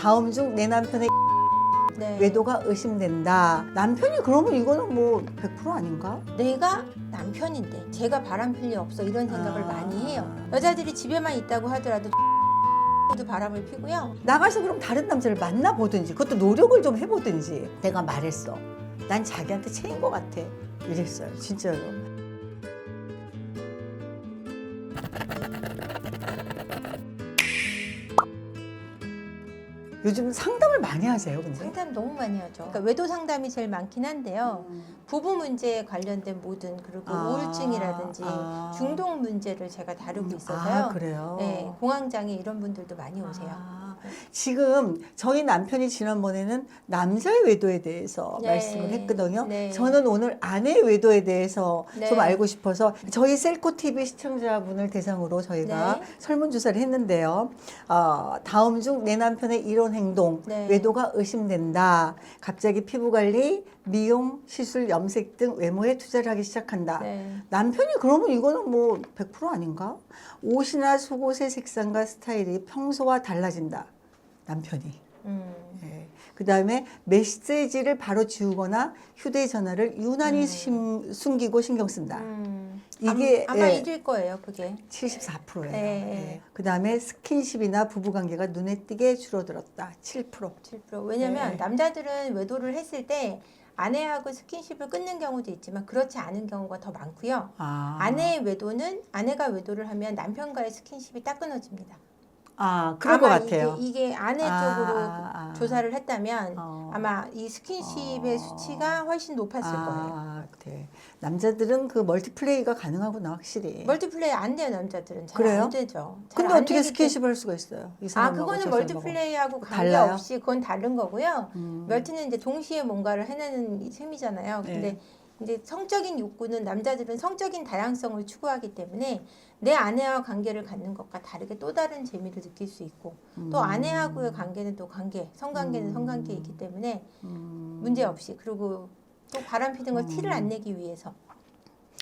다음 중 내 남편의 네. 외도가 의심된다. 남편이 그러면 이거는 뭐 100% 아닌가? 내가 남편인데 제가 바람필 리 없어 이런 생각을 많이 해요. 여자들이 집에만 있다고 하더라도 도 바람을 피고요. 나가서 그럼 다른 남자를 만나보든지 그것도 노력을 좀 해보든지. 내가 말했어. 난 자기한테 체인 것 같아. 이랬어요. 진짜로. 요즘 상담을 많이 하세요, 근데? 상담 너무 많이 하죠. 그러니까 외도 상담이 제일 많긴 한데요. 부부 문제에 관련된 모든 그리고 우울증이라든지 중독 문제를 제가 다루고 있어서요. 그래요? 네, 공황장애 이런 분들도 많이 오세요. 지금 저희 남편이 지난번에는 남자의 외도에 대해서 네. 말씀을 했거든요. 네. 저는 오늘 아내의 외도에 대해서 네. 좀 알고 싶어서 저희 셀코TV 시청자분을 대상으로 저희가 네. 설문조사를 했는데요. 다음 중 내 남편의 이런 행동, 네. 외도가 의심된다. 갑자기 피부관리, 미용, 시술, 염색 등 외모에 투자를 하기 시작한다. 네. 남편이 그러면 이거는 뭐 100% 아닌가? 옷이나 속옷의 색상과 스타일이 평소와 달라진다. 남편이. 예. 그 다음에 메시지를 바로 지우거나 휴대전화를 유난히 숨기고 신경 쓴다. 이게 아마 일일 거예요, 그게. 74%예요. 네. 그 다음에 스킨십이나 부부관계가 눈에 띄게 줄어들었다. 7%. 7%. 왜냐면 네. 남자들은 외도를 했을 때 아내하고 스킨십을 끊는 경우도 있지만 그렇지 않은 경우가 더 많고요. 아내의 외도는 아내가 외도를 하면 남편과의 스킨십이 딱 끊어집니다. 그럴 것 아마 같아요. 이게 아내 쪽으로 조사를 했다면 아마 이 스킨십의 수치가 훨씬 높았을 거예요. 네. 남자들은 그 멀티플레이가 가능하구나, 확실히. 멀티플레이 안 돼요, 남자들은. 잘 그래요? 안 되죠. 잘 근데 안 어떻게 되기 스킨십을 할 수가 있어요? 이 사람하고 그거는 저 멀티플레이하고 달라요? 관계없이 그건 다른 거고요. 멀티는 이제 동시에 뭔가를 해내는 셈이잖아요. 근데 네. 이제 성적인 욕구는 남자들은 성적인 다양성을 추구하기 때문에 내 아내와 관계를 갖는 것과 다르게 또 다른 재미를 느낄 수 있고 또 아내하고의 관계는 또 관계, 성관계는 성관계이기 때문에 문제 없이 그리고 또 바람 피는 걸 티를 안 내기 위해서.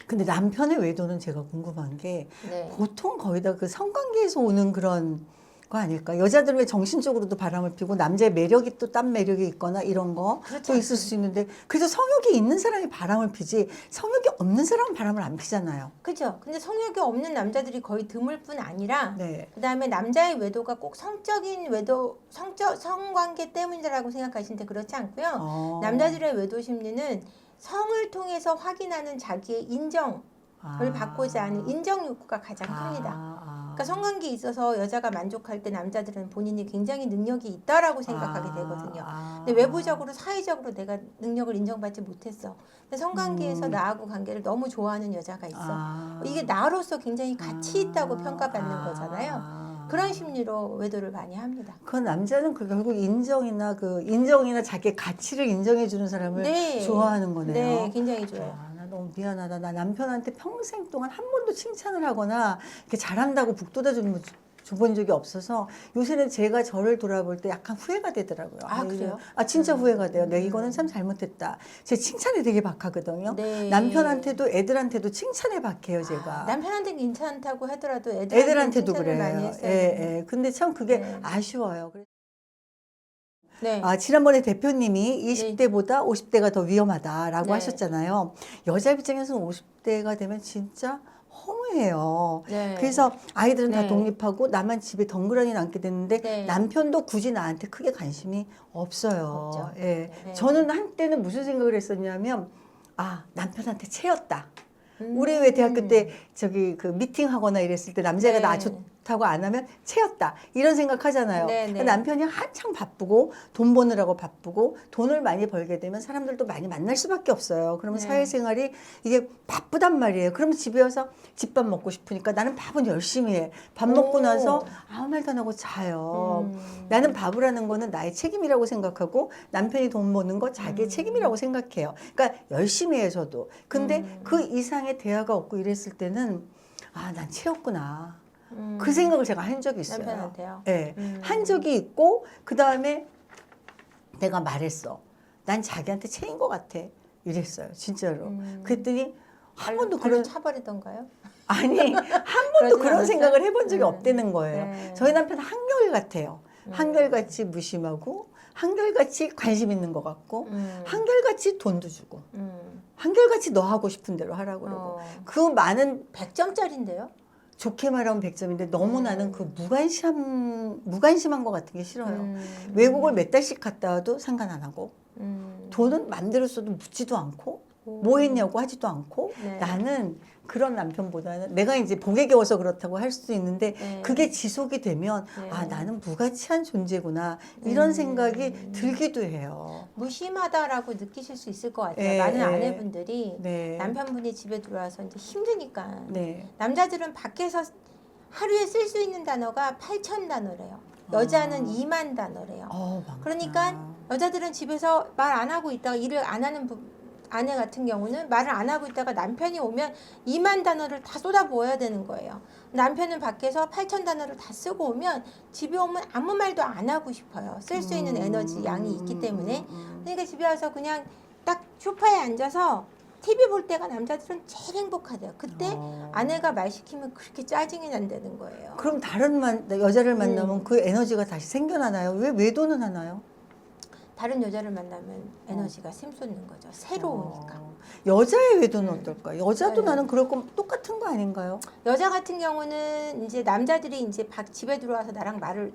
근데 남편의 외도는 제가 궁금한 게 네. 보통 거의 다 그 성관계에서 오는 그런 거 아닐까? 여자들은 왜 정신적으로도 바람을 피고 남자의 매력이 또 딴 매력이 있거나 이런 거 또 있을 수 있는데 그래서 성욕이 있는 사람이 바람을 피지 성욕이 없는 사람은 바람을 안 피잖아요. 그죠. 근데 성욕이 없는 남자들이 거의 드물 뿐 아니라 네. 그다음에 남자의 외도가 꼭 성적인 외도, 성관계 때문이라고 생각하시는데 그렇지 않고요. 남자들의 외도 심리는 성을 통해서 확인하는 자기의 인정을 받고자 하는 인정 욕구가 가장 큽니다. 그러니까 성관계에 있어서 여자가 만족할 때 남자들은 본인이 굉장히 능력이 있다라고 생각하게 되거든요. 근데 외부적으로 사회적으로 내가 능력을 인정받지 못했어. 근데 성관계에서 나하고 관계를 너무 좋아하는 여자가 있어. 이게 나로서 굉장히 가치 있다고 평가받는 거잖아요. 그런 심리로 외도를 많이 합니다. 그 남자는 그 결국 인정이나 자기의 가치를 인정해주는 사람을 네. 좋아하는 거네요. 네, 굉장히 좋아요. 나 너무 미안하다. 나 남편한테 평생 동안 한 번도 칭찬을 하거나 이렇게 잘한다고 줘본 적이 없어서 요새는 제가 저를 돌아볼 때 약간 후회가 되더라고요. 그래요? 진짜 후회가 돼요. 내가 이거는 참 잘못했다. 제 칭찬에 되게 박하거든요. 네. 남편한테도 애들한테도 칭찬에 박해요, 제가. 남편한테 괜찮다고 하더라도 애들한테도 칭찬을 그래요. 많이 했어요. 예. 근데 참 그게 네. 아쉬워요. 네. 지난번에 대표님이 20대보다 50대가 더 위험하다라고 네. 하셨잖아요. 여자 입장에서는 50대가 되면 진짜 허무해요. 네. 그래서 아이들은 다 네. 독립하고 나만 집에 덩그러니 남게 됐는데 네. 남편도 굳이 나한테 크게 관심이 없어요. 없죠. 예. 네. 저는 한때는 무슨 생각을 했었냐면 남편한테 채였다. 우리 왜 대학교 때 그 미팅하거나 이랬을 때 남자가 네. 나 좋다고 안 하면 채였다 이런 생각하잖아요. 네, 네. 그러니까 남편이 한창 바쁘고 돈 버느라고 바쁘고 돈을 많이 벌게 되면 사람들도 많이 만날 수밖에 없어요. 그러면 네. 사회생활이 이게 바쁘단 말이에요. 그러면 집에 와서 집밥 먹고 싶으니까 나는 밥은 열심히 해. 밥 먹고 나서 아무 말도 안 하고 자요. 나는 밥을 하는 거는 나의 책임이라고 생각하고 남편이 돈 버는 거 자기의 책임이라고 생각해요. 그러니까 열심히 해요, 저도. 근데 그 이상의 대화가 없고 이랬을 때는 난 채웠구나. 그 생각을 제가 한 적이 있어요. 남편한테요? 네. 한 적이 있고 그 다음에 내가 말했어. 난 자기한테 채인 것 같아. 이랬어요. 진짜로. 그랬더니 한 번도 그런 차버리던가요? 아니 한 번도 그런 생각을 해본 적이 없다는 거예요. 네. 저희 남편은 한결 같아요. 한결같이 무심하고 한결같이 관심 있는 것 같고 한결같이 돈도 주고 한결같이 너 하고 싶은 대로 하라고 그러고 그 많은 100점짜리인데요? 좋게 말하면 100점인데 너무 나는 그 무관심한 것 같은 게 싫어요. 외국을 몇 달씩 갔다 와도 상관 안 하고 돈은 맘대로 써도 묻지도 않고 뭐 했냐고 하지도 않고 네. 나는 그런 남편보다는 내가 이제 복에 겨워서 그렇다고 할 수도 있는데 네. 그게 지속이 되면 네. 아 나는 무가치한 존재구나 이런 생각이 들기도 해요. 무심하다라고 느끼실 수 있을 것 같아요. 예, 많은 예. 아내분들이 네. 남편분이 집에 들어와서 이제 힘드니까 네. 남자들은 밖에서 하루에 쓸 수 있는 단어가 8,000 단어래요. 여자는 2만 단어래요. 많구나. 그러니까 여자들은 집에서 말 안 하고 있다가 일을 안 하는 아내 같은 경우는 말을 안 하고 있다가 남편이 오면 2만 단어를 다 쏟아부어야 되는 거예요. 남편은 밖에서 8,000 단어를 다 쓰고 오면 집에 오면 아무 말도 안 하고 싶어요. 쓸 수 있는 에너지 양이 있기 때문에. 그러니까 집에 와서 그냥 딱 소파에 앉아서 TV 볼 때가 남자들은 제일 행복하대요. 그때 아내가 말 시키면 그렇게 짜증이 난다는 거예요. 그럼 다른 여자를 만나면 그 에너지가 다시 생겨나나요? 왜 외도는 하나요? 다른 여자를 만나면 에너지가 샘솟는 거죠. 새로우니까. 여자의 외도는 어떨까요? 여자도 네. 나는 그럴 거면 똑같은 거 아닌가요? 여자 같은 경우는 이제 남자들이 이제 집에 들어와서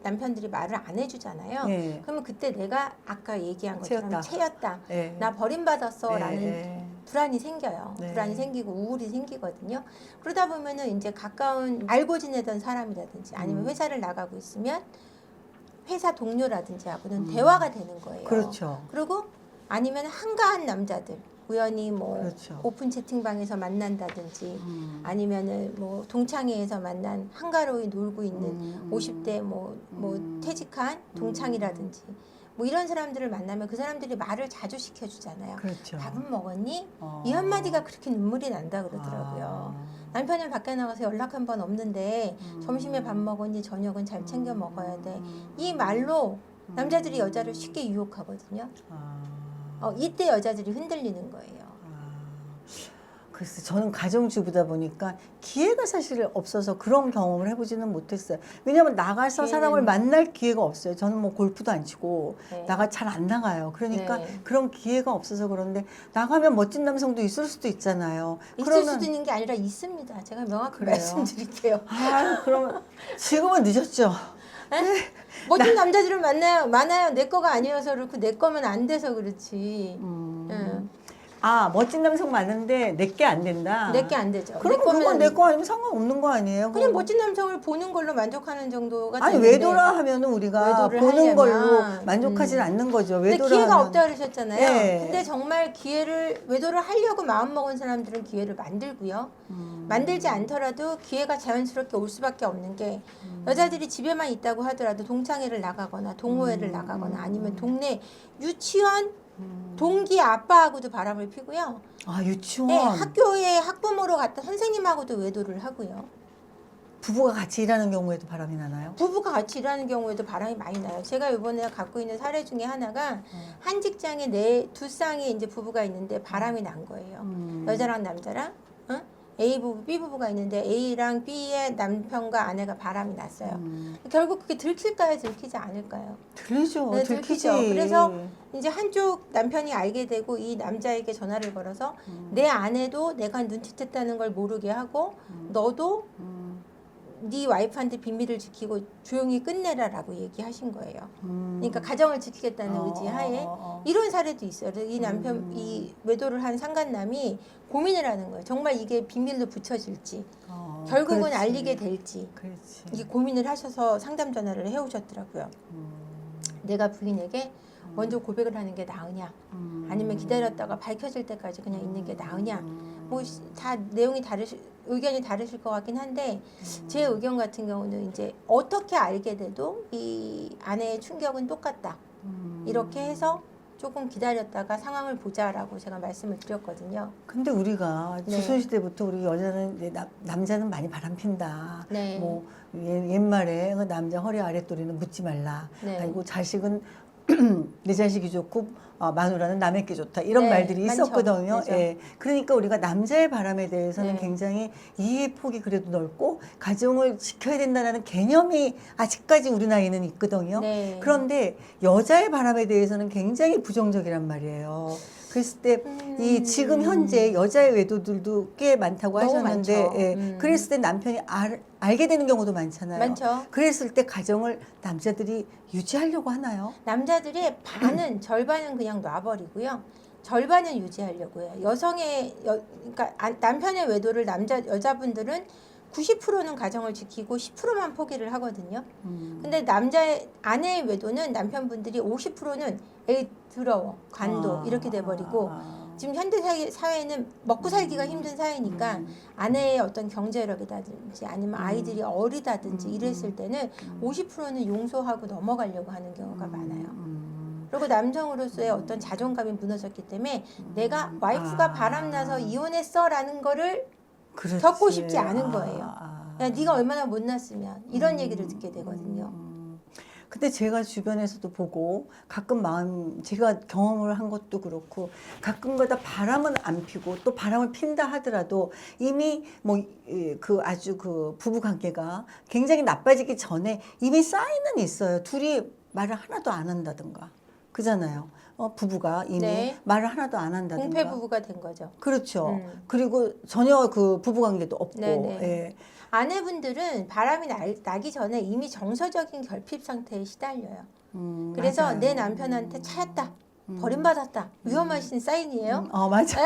남편들이 말을 안 해주잖아요. 네. 그러면 그때 내가 아까 얘기한 것처럼 채였다. 채였다. 네. 나 버림받았어. 네, 라는 네. 불안이 생겨요. 네. 불안이 생기고 우울이 생기거든요. 그러다 보면은 이제 가까운 알고 지내던 사람이라든지 아니면 회사를 나가고 있으면 회사 동료라든지 하고는 대화가 되는 거예요. 그렇죠. 그리고 아니면 한가한 남자들 우연히 뭐 그렇죠. 오픈 채팅방에서 만난다든지 아니면은 뭐 동창회에서 만난 한가로이 놀고 있는 50대 뭐 퇴직한 동창이라든지 뭐 이런 사람들을 만나면 그 사람들이 말을 자주 시켜주잖아요. 그렇죠. 밥은 먹었니? 이 한마디가 그렇게 눈물이 난다 그러더라고요. 남편은 밖에 나가서 연락 한 번 없는데 점심에 밥 먹었니? 저녁은 잘 챙겨 먹어야 돼. 이 말로 남자들이 여자를 쉽게 유혹하거든요. 이때 여자들이 흔들리는 거예요. 글쎄 저는 가정주부다 보니까 기회가 사실 없어서 그런 경험을 해보지는 못했어요. 왜냐하면 나가서 사람을 만날 기회가 없어요. 저는 뭐 골프도 안 치고 네. 잘 안 나가요. 그러니까 네. 그런 기회가 없어서 그런데 나가면 멋진 남성도 있을 수도 있잖아요. 있을 수도 있는 게 아니라 있습니다. 제가 명확히 그래요? 말씀드릴게요. 그러면 지금은 늦었죠. 멋진 남자들을 많아요. 내 거가 아니어서 그렇고 내 거면 안 돼서 그렇지. 멋진 남성 많은데 내게 안 된다. 내게 안 되죠. 그럼 그건 내 거 아니면 상관없는 거 아니에요? 그냥 멋진 남성을 보는 걸로 만족하는 정도가 아니 되는데 외도라 하면은 우리가 외도를 보는 하려면, 걸로 만족하지는 않는 거죠. 근데 외도라 기회가 하면. 없다 그러셨잖아요. 예. 근데 정말 외도를 하려고 마음먹은 사람들은 기회를 만들고요. 만들지 않더라도 기회가 자연스럽게 올 수밖에 없는 게 여자들이 집에만 있다고 하더라도 동창회를 나가거나 동호회를 나가거나 아니면 동네 유치원 동기 아빠하고도 바람을 피고요. 유치원. 네, 학교에 학부모로 갔다 선생님하고도 외도를 하고요. 부부가 같이 일하는 경우에도 바람이 나나요? 부부가 같이 일하는 경우에도 바람이 많이 나요. 제가 이번에 갖고 있는 사례 중에 하나가 한 직장에 두 쌍의 이제 부부가 있는데 바람이 난 거예요. 여자랑 남자랑 A 부부, B 부부가 있는데 A랑 B의 남편과 아내가 바람이 났어요. 결국 그게 들킬까요, 들키지 않을까요? 들리죠. 네, 들키지. 들키죠. 그래서 이제 한쪽 남편이 알게 되고 이 남자에게 전화를 걸어서 내 아내도 내가 눈치챘다는 걸 모르게 하고 너도 네 와이프한테 비밀을 지키고 조용히 끝내라라고 얘기하신 거예요. 그러니까 가정을 지키겠다는 의지 하에 이런 사례도 있어요. 그래서 이 남편 이 외도를 한 상간남이 고민을 하는 거예요. 정말 이게 비밀로 붙여질지 결국은 그렇지. 알리게 될지 그렇지. 이게 고민을 하셔서 상담 전화를 해오셨더라고요. 내가 부인에게 먼저 고백을 하는 게 나으냐 아니면 기다렸다가 밝혀질 때까지 그냥 있는 게 나으냐 뭐 다 내용이 의견이 다르실 것 같긴 한데 제 의견 같은 경우는 이제 어떻게 알게 돼도 이 아내의 충격은 똑같다 이렇게 해서 조금 기다렸다가 상황을 보자라고 제가 말씀을 드렸거든요. 근데 우리가 네. 조선시대부터 우리 여자는 이제 남자는 많이 바람핀다. 네. 뭐 옛말에 그 남자 허리 아랫도리는 묻지 말라. 네. 아이고 자식은 내 자식이 좋고 마누라는 남에게 좋다 이런 네, 말들이 많죠. 있었거든요. 그죠. 예. 그러니까 우리가 남자의 바람에 대해서는 네. 굉장히 이해 폭이 그래도 넓고 가정을 지켜야 된다는 개념이 아직까지 우리 나이는 있거든요. 네. 그런데 여자의 바람에 대해서는 굉장히 부정적이란 말이에요. 그랬을 때 이 지금 현재 여자의 외도들도 꽤 많다고 너무 하셨는데 많죠. 예. 그랬을 때 남편이 알게 되는 경우도 많잖아요. 많죠. 그랬을 때 가정을 남자들이 유지하려고 하나요? 남자들의 반은 절반은 그냥 놔버리고요. 절반은 유지하려고 해요. 그러니까 남편의 외도를 여자분들은 90%는 가정을 지키고 10%만 포기를 하거든요. 근데 아내의 외도는 남편분들이 50%는 에이 더러워, 관도 이렇게 돼버리고 지금 현대 사회는 먹고 살기가 힘든 사회니까 아내의 어떤 경제력이라든지 아니면 아이들이 어리다든지 이랬을 때는 50%는 용서하고 넘어가려고 하는 경우가 많아요. 그리고 남성으로서의 어떤 자존감이 무너졌기 때문에 내가 와이프가 바람나서 이혼했어라는 거를 그렇지. 겪고 싶지 않은 거예요. 야, 네가 얼마나 못났으면 이런 얘기를 듣게 되거든요. 근데 제가 주변에서도 보고 가끔 제가 경험을 한 것도 그렇고 가끔가다 바람은 안 피고 또 바람을 핀다 하더라도 이미 아주 부부 관계가 굉장히 나빠지기 전에 이미 사인은 있어요. 둘이 말을 하나도 안 한다든가. 그잖아요. 부부가 이미 네. 말을 하나도 안 한다든가. 공패 부부가 된 거죠. 그렇죠. 그리고 전혀 부부 관계도 없고. 네네. 예. 아내분들은 바람이 나기 전에 이미 정서적인 결핍 상태에 시달려요. 그래서 맞아요. 내 남편한테 차였다, 버림받았다, 위험하신 사인이에요. 맞아.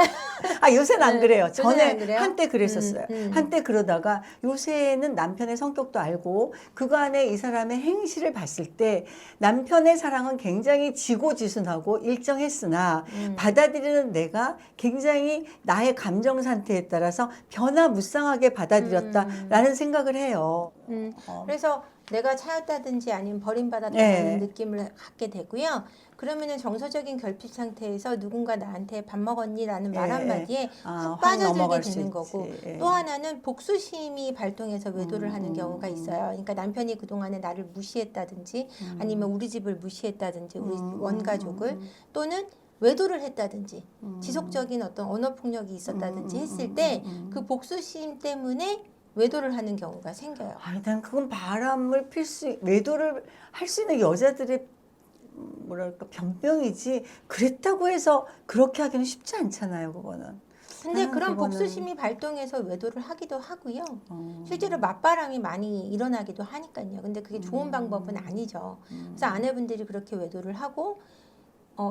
요새는 안 네, 그래요. 요새는 안 전에 그래요? 한때 그랬었어요. 한때 그러다가 요새는 남편의 성격도 알고 그간의 이 사람의 행실을 봤을 때 남편의 사랑은 굉장히 지고지순하고 일정했으나 받아들이는 내가 굉장히 나의 감정 상태에 따라서 변화무쌍하게 받아들였다라는 생각을 해요. 그래서 내가 차였다든지 아니면 버림받았다는 네. 느낌을 갖게 되고요. 그러면은 정서적인 결핍 상태에서 누군가 나한테 밥 먹었니라는 말 한마디에 확 빠져들게 넘어갈 수 되는 거고 있지. 예. 또 하나는 복수심이 발동해서 외도를 하는 경우가 있어요. 그러니까 남편이 그동안에 나를 무시했다든지 아니면 우리 집을 무시했다든지 우리 원가족을 또는 외도를 했다든지 지속적인 어떤 언어 폭력이 있었다든지 했을 때 그 복수심 때문에 외도를 하는 경우가 생겨요. 난 그건 외도를 할 수 있는 여자들의 뭐랄까 변명이지 그랬다고 해서 그렇게 하기는 쉽지 않잖아요, 그거는. 근데 그런 그거는- 복수심이 발동해서 외도를 하기도 하고요. 실제로 맞바람이 많이 일어나기도 하니까요. 근데 그게 좋은 방법은 아니죠. 그래서 아내분들이 그렇게 외도를 하고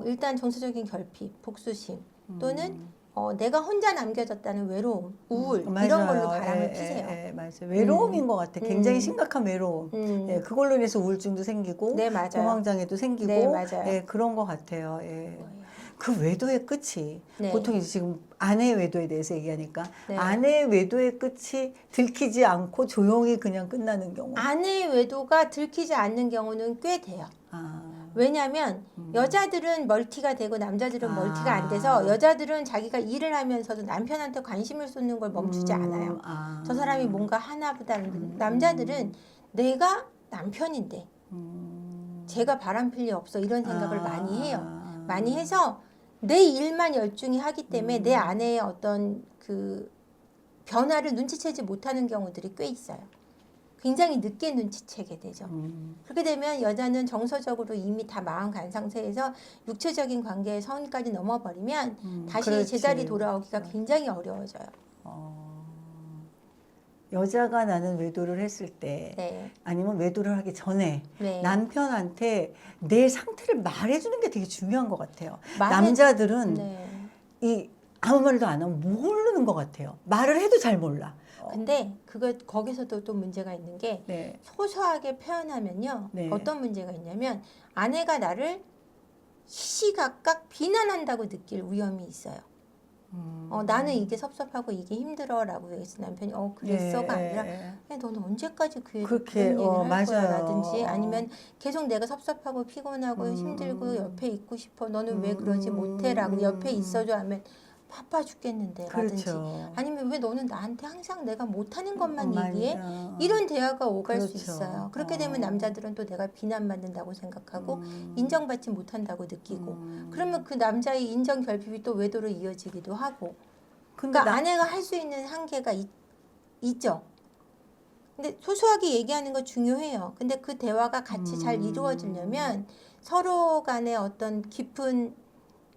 일단 정서적인 결핍, 복수심 또는 내가 혼자 남겨졌다는 외로움, 우울 이런 걸로 바람을 피세요. 맞아요. 외로움인 것 같아. 굉장히 심각한 외로움. 예, 그걸로 인해서 우울증도 생기고 네, 맞아요. 공황장애도 생기고 네, 맞아요. 예, 그런 것 같아요. 예. 그 외도의 끝이 네. 보통 이제 지금 아내의 외도에 대해서 얘기하니까 네. 아내의 외도의 끝이 들키지 않고 조용히 그냥 끝나는 경우. 아내의 외도가 들키지 않는 경우는 꽤 돼요. 왜냐하면 여자들은 멀티가 되고 남자들은 멀티가 안 돼서 여자들은 자기가 일을 하면서도 남편한테 관심을 쏟는 걸 멈추지 않아요. 저 사람이 뭔가 하나보다 남자들은 내가 남편인데 제가 바람 필 리 없어 이런 생각을 많이 해요. 많이 해서 내 일만 열중히 하기 때문에 내 아내의 어떤 그 변화를 눈치채지 못하는 경우들이 꽤 있어요. 굉장히 늦게 눈치채게 되죠. 그렇게 되면 여자는 정서적으로 이미 다 마음 간 상태에서 육체적인 관계의 선까지 넘어버리면 다시 그렇지. 제자리 돌아오기가 굉장히 어려워져요. 여자가 나는 외도를 했을 때 네. 아니면 외도를 하기 전에 네. 남편한테 내 상태를 말해주는 게 되게 중요한 것 같아요. 말해- 남자들은 네. 아무 말도 안 하고 모르는 것 같아요. 말을 해도 잘 몰라. 근데 거기서도 또 문제가 있는 게 네. 소소하게 표현하면요. 네. 어떤 문제가 있냐면 아내가 나를 시시각각 비난한다고 느낄 위험이 있어요. 나는 이게 섭섭하고 이게 힘들어라고 해서 남편이 그랬어가 아니라 야, 너는 언제까지 그 그렇게, 그런 얘기를 할 맞아요. 거야라든지 아니면 계속 내가 섭섭하고 피곤하고 힘들고 옆에 있고 싶어 너는 왜 그러지 못해라고 옆에 있어줘 하면 바빠 죽겠는데 라든지 그렇죠. 아니면 왜 너는 나한테 항상 내가 못하는 것만 많이, 얘기해? 어. 이런 대화가 오갈 수 그렇죠. 있어요. 그렇게 되면 남자들은 또 내가 비난받는다고 생각하고 인정받지 못한다고 느끼고 그러면 그 남자의 인정 결핍이 또 외도로 이어지기도 하고 근데 그러니까 아내가 할 수 있는 한계가 있죠. 근데 소소하게 얘기하는 거 중요해요. 근데 그 대화가 같이 잘 이루어지려면 서로 간에 어떤 깊은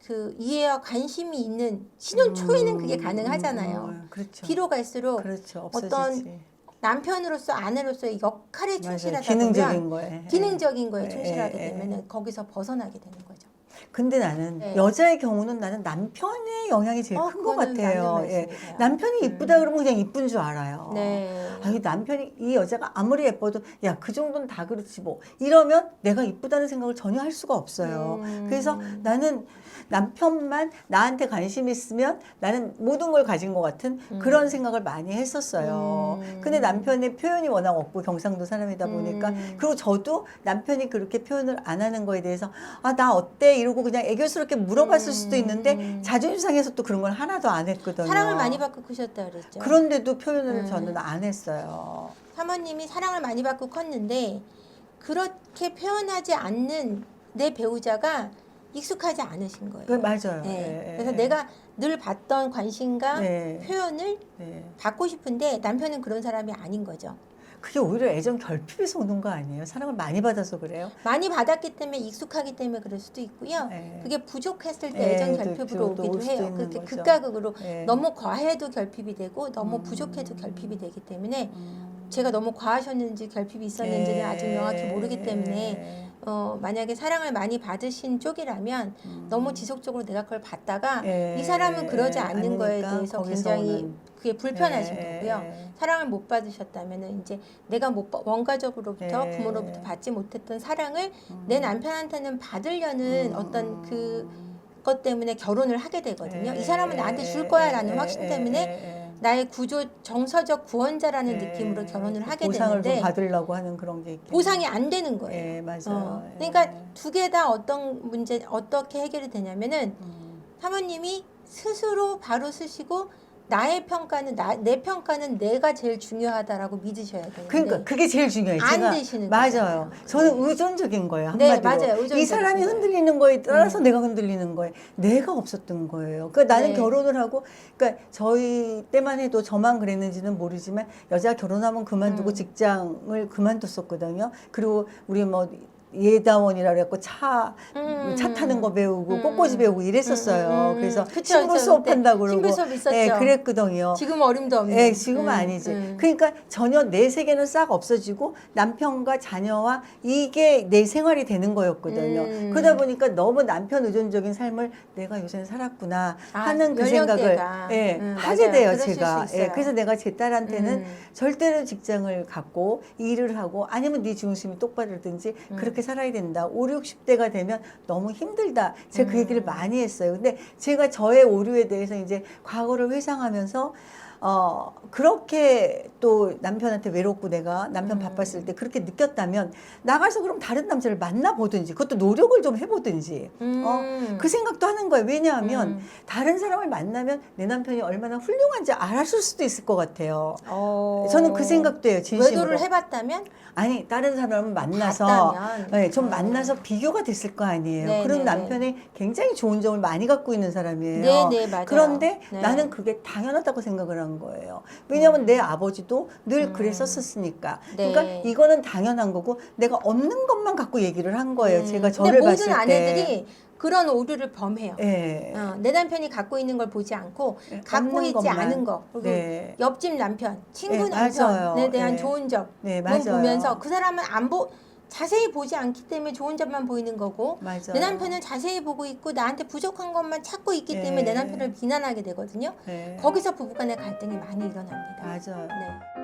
그 이해와 관심이 있는 신혼 초에는 그게 가능하잖아요. 그렇죠. 뒤로 갈수록 그렇죠. 어떤 없어지지. 남편으로서 아내로서의 역할에 맞아요. 충실하다 기능적인 보면 거에. 기능적인 거에 예, 충실하게 예, 예. 되면 거기서 벗어나게 되는 거죠. 근데 나는 네. 여자의 경우는 나는 남편의 영향이 제일 큰 것 그거는 같아요. 맞는 예. 말씀이세요. 남편이 이쁘다 그러면 그냥 이쁜 줄 알아요. 네. 아니 남편이 이 여자가 아무리 예뻐도 야 그 정도는 다 그렇지 뭐 이러면 내가 이쁘다는 생각을 전혀 할 수가 없어요. 그래서 나는 남편만 나한테 관심 있으면 나는 모든 걸 가진 것 같은 그런 생각을 많이 했었어요. 근데 남편의 표현이 워낙 없고 경상도 사람이다 보니까 그리고 저도 남편이 그렇게 표현을 안 하는 거에 대해서 아 나 어때 이러고 그냥 애교스럽게 물어봤을 수도 있는데 자존심 상해서 또 그런 걸 하나도 안 했거든요. 사랑을 많이 받고 크셨다 그랬죠. 그런데도 표현을 저는 안 했어요. 사모님이 사랑을 많이 받고 컸는데 그렇게 표현하지 않는 내 배우자가 익숙하지 않으신 거예요. 맞아요. 네. 예, 그래서 예. 내가 늘 받던 관심과 네. 표현을 네. 받고 싶은데 남편은 그런 사람이 아닌 거죠. 그게 오히려 애정 결핍에서 오는 거 아니에요? 사랑을 많이 받아서 그래요? 많이 받았기 때문에 익숙하기 때문에 그럴 수도 있고요. 네. 그게 부족했을 때 네, 애정 또 결핍으로 올 오기도 수도 해요. 있는 그렇게 거죠. 극과 극으로 네. 너무 과해도 결핍이 되고 너무 부족해도 결핍이 되기 때문에 제가 너무 과하셨는지 결핍이 있었는지는 아직 명확히 모르기 때문에 만약에 사랑을 많이 받으신 쪽이라면 너무 지속적으로 내가 그걸 받다가 이 사람은 그러지 않는 거에 아니니까 대해서 거기서 굉장히 오는. 그게 불편하신 예, 거고요. 예. 사랑을 못 받으셨다면 이제 내가 원가적으로부터 예. 부모로부터 받지 못했던 사랑을 내 남편한테는 받으려는 어떤 것 때문에 결혼을 하게 되거든요. 이 사람은 나한테 줄 거야라는 확신 때문에 나의 구조 정서적 구원자라는 느낌으로 결혼을 하게 보상을 되는데 좀 받으려고 하는 그런 게 있겠네요. 보상이 안 되는 거예요. 예, 맞아요. 그러니까 두 개 다 어떤 문제 어떻게 해결이 되냐면은 사모님이 스스로 바로 쓰시고 나의 평가는 내 평가는 내가 제일 중요하다라고 믿으셔야 되는데 그러니까 그게 제일 중요해요. 안 제가 되시는 맞아요. 거잖아요. 저는 의존적인 거예요. 네, 한마디로. 맞아요. 의존적이신 이 사람이 거예요. 흔들리는 거에 따라서 내가 흔들리는 거예요. 내가 없었던 거예요. 그러니까 나는 네. 결혼을 하고, 그러니까 저희 때만 해도 저만 그랬는지는 모르지만 여자 결혼하면 그만두고 직장을 그만뒀었거든요. 그리고 우리 뭐 예다원이라 그래갖고 차 타는 거 배우고 꽃꽂이 배우고 이랬었어요. 그래서 그쵸, 친구 그쵸. 수업한다고 그때 그러고 친구 수업 있었죠. 예, 그랬거든요. 지금 어림도 없는. 예, 지금은 아니지. 그러니까 전혀 내 세계는 싹 없어지고 남편과 자녀와 이게 내 생활이 되는 거였거든요. 그러다 보니까 너무 남편 의존적인 삶을 내가 요새는 살았구나 하는 그 생각을 하게 돼요, 그러실 제가. 수 있어요. 그래서 내가 제 딸한테는 절대로 직장을 갖고 일을 하고 아니면 네 중심이 똑바르든지 그렇게 살아야 된다. 5, 60대가 되면 너무 힘들다. 제가 그 얘기를 많이 했어요. 근데 제가 저의 오류에 대해서 이제 과거를 회상하면서 그렇게 또 남편한테 외롭고 내가 남편 바빴을 때 그렇게 느꼈다면 나가서 그럼 다른 남자를 만나보든지 그것도 노력을 좀 해보든지 그 생각도 하는 거예요. 왜냐하면 다른 사람을 만나면 내 남편이 얼마나 훌륭한지 알았을 수도 있을 것 같아요. 저는 그 생각도 해요. 진심으로. 외도를 해봤다면? 아니 다른 사람을 만나서 봤다면? 네, 좀 만나서 비교가 됐을 거 아니에요. 네, 그런 네, 남편이 굉장히 좋은 점을 많이 갖고 있는 사람이에요. 네, 맞아요. 그런데 네. 나는 그게 당연하다고 생각을 한 거예요. 왜냐하면 내 아버지도 늘 그랬었으니까. 네. 그러니까 이거는 당연한 거고 내가 없는 것만 갖고 얘기를 한 거예요. 제가 근데 저를 모든 봤을 때. 아내들이 그런 오류를 범해요. 예. 내 남편이 갖고 있는 걸 보지 않고 네, 갖고 없는 있지 것만. 않은 거 그리고 네. 옆집 남편, 친구 네, 남편에 맞아요. 대한 네. 좋은 점만 네, 맞아요. 보면서 그 사람은 자세히 보지 않기 때문에 좋은 점만 보이는 거고 맞아요. 내 남편은 자세히 보고 있고 나한테 부족한 것만 찾고 있기 때문에 내 남편을 비난하게 되거든요. 네. 거기서 부부간의 갈등이 많이 일어납니다. 맞아요. 네.